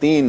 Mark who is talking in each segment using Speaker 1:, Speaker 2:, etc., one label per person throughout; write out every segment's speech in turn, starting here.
Speaker 1: 3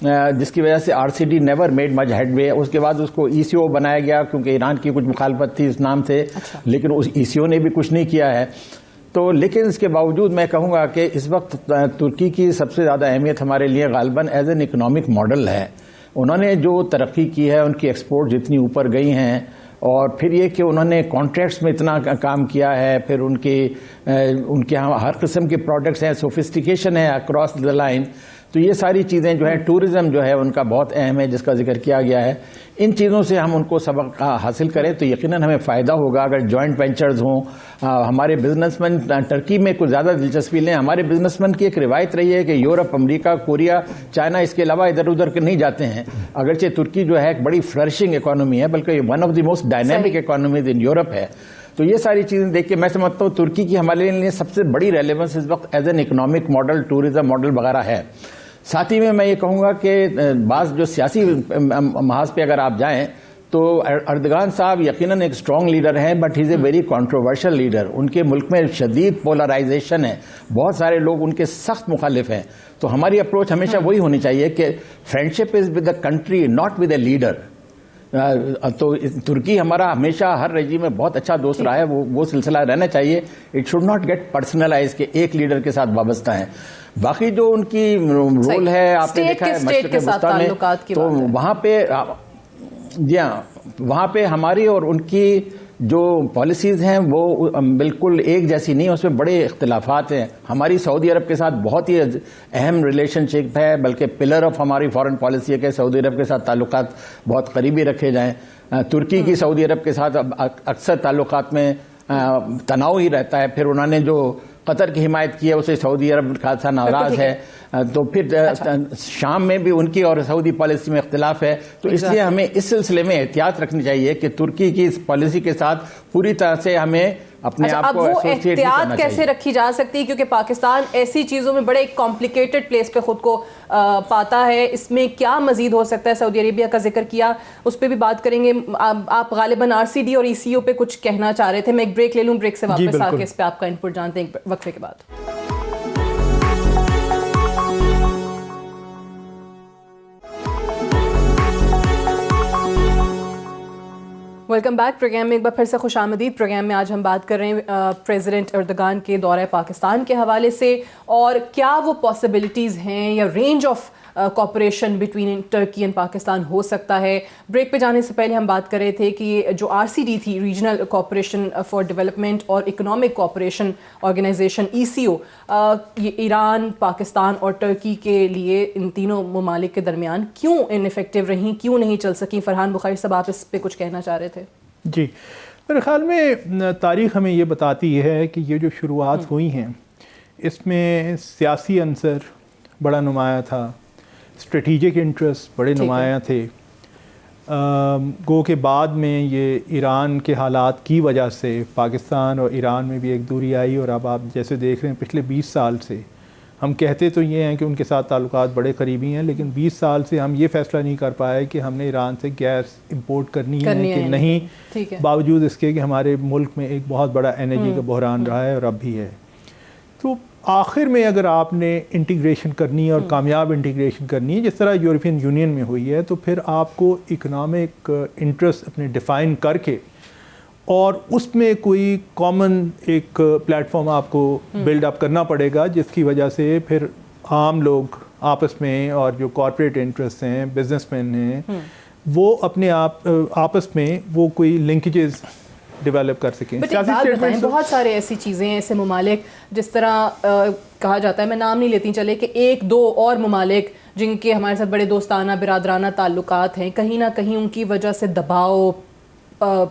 Speaker 2: جس کی وجہ سے RCD نیور میڈ مچ ہیڈ وے. اس کے بعد اس کو ECO بنایا گیا کیونکہ ایران کی کچھ مخالفت تھی اس نام سے, لیکن اس ECO نے بھی کچھ نہیں کیا ہے. تو لیکن اس کے باوجود میں کہوں گا کہ اس وقت ترکی کی سب سے زیادہ اہمیت ہمارے لیے غالباً ایز این اکنامک ماڈل ہے. انہوں نے جو ترقی کی ہے, ان کی ایکسپورٹ جتنی اوپر گئی ہیں, اور پھر یہ کہ انہوں نے کانٹریکٹس میں اتنا کام کیا ہے, پھر ان کے یہاں ہر قسم کے پروڈکٹس ہیں, سوفسٹیکیشن ہے اکراس دا لائن. تو یہ ساری چیزیں جو ہے, ٹورزم جو ہے ان کا بہت اہم ہے جس کا ذکر کیا گیا ہے. ان چیزوں سے ہم ان کو سبق حاصل کریں تو یقیناً ہمیں فائدہ ہوگا. اگر جوائنٹ وینچرز ہوں, ہمارے بزنس مین ٹرکی میں کچھ زیادہ دلچسپی لیں. ہمارے بزنس مین کی ایک روایت رہی ہے کہ یورپ, امریکہ, کوریا, چائنا, اس کے علاوہ ادھر ادھر کے نہیں جاتے ہیں. اگرچہ ترکی جو ہے ایک بڑی فلرشنگ اکانومی ہے, بلکہ one of the most dynamic economies in Europe ہے. تو یہ ساری چیزیں دیکھ کے میں سمجھتا ہوں ترکی کی ہمارے لیے سب سے بڑی ریلیونس اس وقت as an economic model, tourism model وغیرہ ہے. ساتھ ہی میں یہ کہوں گا کہ بعض جو سیاسی محاذ پہ اگر آپ جائیں تو اردگان صاحب یقیناً ایک اسٹرانگ لیڈر ہیں, but he is a very controversial leader. ان کے ملک میں شدید پولرائزیشن ہے, بہت سارے لوگ ان کے سخت مخالف ہیں. تو ہماری اپروچ ہمیشہ وہی ہونی چاہیے کہ friendship is with the country, not with a leader. تو ترکی ہمارا ہمیشہ ہر رجیم میں بہت اچھا دوست رہا ہے, وہ سلسلہ رہنا چاہیے. It should not get personalize کہ ایک لیڈر کے ساتھ وابستہ ہیں. باقی جو ان کی رول ہے آپ نے دیکھا ہے مشرق وسطیٰ میں, تو وہاں پہ جی ہاں, وہاں پہ ہماری اور ان کی جو پالیسیز ہیں وہ بالکل ایک جیسی نہیں, اس میں بڑے اختلافات ہیں. ہماری سعودی عرب کے ساتھ بہت ہی اہم ریلیشن شپ ہے, بلکہ پلر آف ہماری فارن پالیسی ہے کہ سعودی عرب کے ساتھ تعلقات بہت قریبی رکھے جائیں. ترکی کی سعودی عرب کے ساتھ اکثر تعلقات میں تناؤ ہی رہتا ہے. پھر انہوں نے جو قطر کی حمایت کی ہے اسے سعودی عرب خاصا ناراض ہے. تو پھر شام میں بھی ان کی اور سعودی پالیسی میں اختلاف ہے. تو اس لیے ہمیں اس سلسلے میں احتیاط رکھنی چاہیے کہ ترکی کی اس پالیسی کے ساتھ پوری طرح سے ہمیں اپنے آپ کو ایسوسیٹ کرنا چاہیے.
Speaker 3: کیسے رکھی جا سکتی ہے, کیونکہ پاکستان ایسی چیزوں میں بڑے کمپلیکیٹڈ پلیس پہ خود کو پاتا ہے. اس میں کیا مزید ہو سکتا ہے؟ سعودی عربیہ کا ذکر کیا, اس پہ بھی بات کریں گے. آپ غالباً RCD اور ECO پہ کچھ کہنا چاہ رہے تھے. میں ایک بریک لے لوں, بریک سے واپس آ کے اس پہ آپ کا انپٹ جانتے ہیں وقفے کے بعد. Welcome back. پروگرام میں ایک بار پھر سے خوش آمدید. پروگرام میں آج ہم بات کر رہے ہیں پریزیڈنٹ اردگان کے دورہ پاکستان کے حوالے سے, اور کیا وہ پاسبلٹیز ہیں یا range of cooperation between Turkey and Pakistan ہو سکتا ہے. بریک پہ جانے سے پہلے ہم بات کر رہے تھے کہ جو RCD تھی, ریجنل کوپریشن فار ڈیولپمنٹ اور اکنامک کوپریشن آرگنائزیشن ECO, یہ ایران, پاکستان اور ٹرکی کے لیے ان تینوں ممالک کے درمیان کیوں انفیکٹو رہیں, کیوں نہیں چل سکیں؟ فرحان بخاری صاحب, آپ اس پہ کچھ کہنا چاہ رہے تھے.
Speaker 4: جی, میرے خیال میں تاریخ ہمیں یہ بتاتی ہے کہ یہ جو شروعات ہوئی ہیں اس میں سیاسی عنصر بڑا نمایاں تھا, اسٹریٹیجک انٹرسٹ بڑے نمایاں تھے. گو کے بعد میں یہ ایران کے حالات کی وجہ سے پاکستان اور ایران میں بھی ایک دوری آئی, اور اب آپ جیسے دیکھ رہے ہیں پچھلے 20 سال سے ہم کہتے تو یہ ہیں کہ ان کے ساتھ تعلقات بڑے قریبی ہیں, لیکن 20 سال سے ہم یہ فیصلہ نہیں کر پائے کہ ہم نے ایران سے گیس امپورٹ کرنی ہے کہ نہیں, باوجود اس کے کہ ہمارے ملک میں ایک بہت بڑا انرجی کا بحران رہا ہے اور اب بھی ہے. تو آخر میں اگر آپ نے انٹیگریشن کرنی ہے اور کامیاب انٹیگریشن کرنی ہے جس طرح یورپین یونین میں ہوئی ہے, تو پھر آپ کو اکنامک انٹرسٹ اپنے ڈیفائن کر کے اور اس میں کوئی کامن ایک پلیٹ فارم آپ کو بلڈ اپ کرنا پڑے گا, جس کی وجہ سے پھر عام لوگ آپس میں اور جو کارپوریٹ انٹرسٹ ہیں, بزنس مین ہیں, وہ اپنے آپس میں وہ کوئی لنکیجز ڈیولپ کر سکیں.
Speaker 3: بہت سارے ایسی چیزیں ہیں, ایسے ممالک جس طرح کہا جاتا ہے, میں نام نہیں لیتی, چلے کہ 1-2 اور ممالک جن کے ہمارے ساتھ بڑے دوستانہ برادرانہ تعلقات ہیں, کہیں نہ کہیں ان کی وجہ سے دباؤ,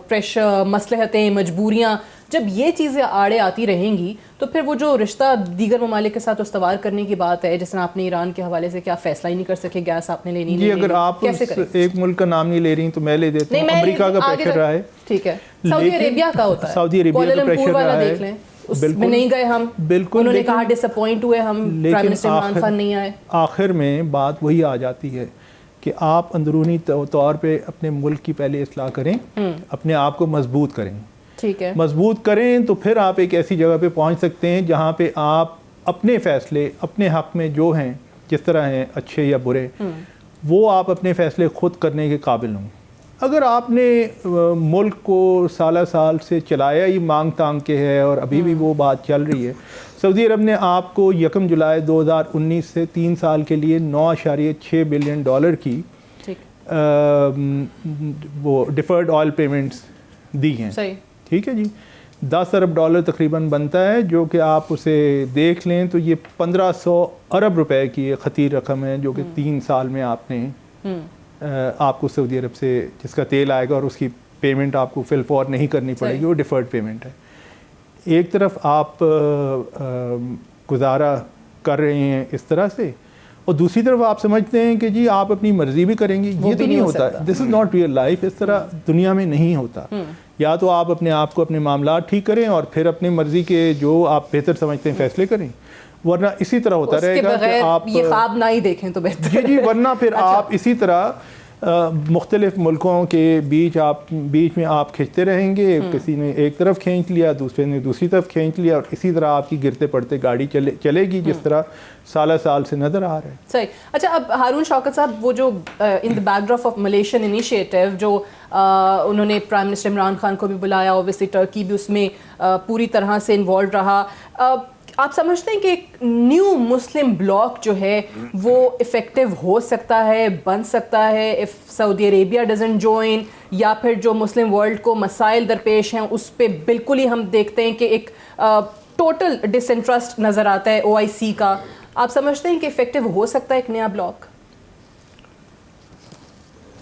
Speaker 3: پریشر, مصلحتیں, مجبوریاں, جب یہ چیزیں آڑے آتی رہیں گی تو پھر وہ جو رشتہ دیگر ممالک کے ساتھ استوار کرنے کی بات ہے, جس طرح آپ نے ایران کے حوالے سے کیا فیصلہ ہی نہیں کر سکے, گیس آپ نے لینی
Speaker 4: جی, اگر آپ ایک ملک کا نام نہیں لے رہی تو میں لے دیتا ہوں. امریکہ کا پریشر رہا ہے,
Speaker 3: ٹھیک ہے, سعودی عربیہ کا ہوتا ہے,
Speaker 4: سعودی عربیہ کا پریشر رہا ہے,
Speaker 3: اس میں نہیں گئے ہم,
Speaker 4: بالکل,
Speaker 3: انہوں نے کہا ڈس اپوائنٹ ہوئے ہم, پرائم منسٹر عمران خان نہیں آئے.
Speaker 4: آخر میں بات وہی آ جاتی ہے کہ آپ اندرونی طور پہ اپنے ملک کی پہلے اصلاح کریں, اپنے آپ کو مضبوط کریں,
Speaker 3: ٹھیک ہے,
Speaker 4: مضبوط کریں, تو پھر آپ ایک ایسی جگہ پہ پہنچ سکتے ہیں جہاں پہ آپ اپنے فیصلے اپنے حق میں جو ہیں, جس طرح ہیں اچھے یا برے, وہ آپ اپنے فیصلے خود کرنے کے قابل ہوں. اگر آپ نے ملک کو سالہ سال سے چلایا ہی مانگ تانگ کے ہے اور ابھی بھی وہ بات چل رہی ہے، سعودی عرب نے آپ کو 1 جولائی 2019 سے 3 سال کے لیے $9.6 بلین کی وہ ڈیفرڈ آئل پیمنٹس دی ہیں. ٹھیک ہے جی، $10 ارب تقریباً بنتا ہے، جو کہ آپ اسے دیکھ لیں تو یہ 1500 ارب روپے کی ایک خطیر رقم ہے، جو کہ 3 سال میں آپ کو سعودی عرب سے جس کا تیل آئے گا اور اس کی پیمنٹ آپ کو فی الفور نہیں کرنی پڑے گی، وہ ڈیفرڈ پیمنٹ ہے. ایک طرف آپ گزارا کر رہے ہیں اس طرح سے، اور دوسری طرف آپ سمجھتے ہیں کہ جی آپ اپنی مرضی بھی کریں گے. یہ تو نہیں ہوتا، دس از ناٹ ریئل لائف. اس طرح دنیا میں نہیں ہوتا. یا تو آپ اپنے آپ کو اپنے معاملات ٹھیک کریں اور پھر اپنی مرضی کے جو آپ بہتر سمجھتے ہیں فیصلے کریں، ورنہ اسی طرح ہوتا رہے گا کہ آپ
Speaker 3: یہ خواب نہ ہی دیکھیں تو بہتر.
Speaker 4: جی ورنہ پھر آپ اسی طرح مختلف ملکوں کے بیچ میں آپ کھینچتے رہیں گے. کسی نے ایک طرف کھینچ لیا، دوسرے نے دوسری طرف کھینچ لیا، اور اسی طرح آپ کی گرتے پڑتے گاڑی چلے گی، جس طرح سالہ سال سے نظر آ رہا ہے.
Speaker 3: صحیح. اچھا، اب ہارون شوکت صاحب، وہ جو in the backdrop of Malaysian initiative جو انہوں نے پرائم منسٹر عمران خان کو بھی بلایا، اوبیسلی ٹرکی بھی اس میں پوری طرح سے انوالو رہا، آپ سمجھتے ہیں کہ ایک نیو مسلم بلاک جو ہے وہ افیکٹو ہو سکتا ہے، بن سکتا ہے if Saudi Arabia doesn't join, یا پھر جو مسلم ورلڈ کو مسائل درپیش ہیں اس پہ بالکل ہی ہم دیکھتے ہیں کہ ایک ٹوٹل ڈس انٹرسٹ نظر آتا ہے OIC کا. آپ سمجھتے ہیں کہ افیکٹو ہو سکتا ہے ایک نیا بلاک؟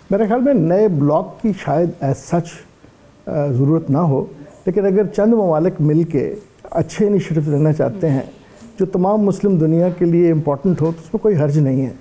Speaker 5: میرے خیال میں نئے بلاک کی شاید ایز سچ ضرورت نہ ہو، لیکن اگر چند ممالک مل کے اچھے انیشیٹو لینا چاہتے ہیں جو تمام مسلم دنیا کے لیے امپورٹنٹ ہو تو اس میں کوئی حرج نہیں ہے.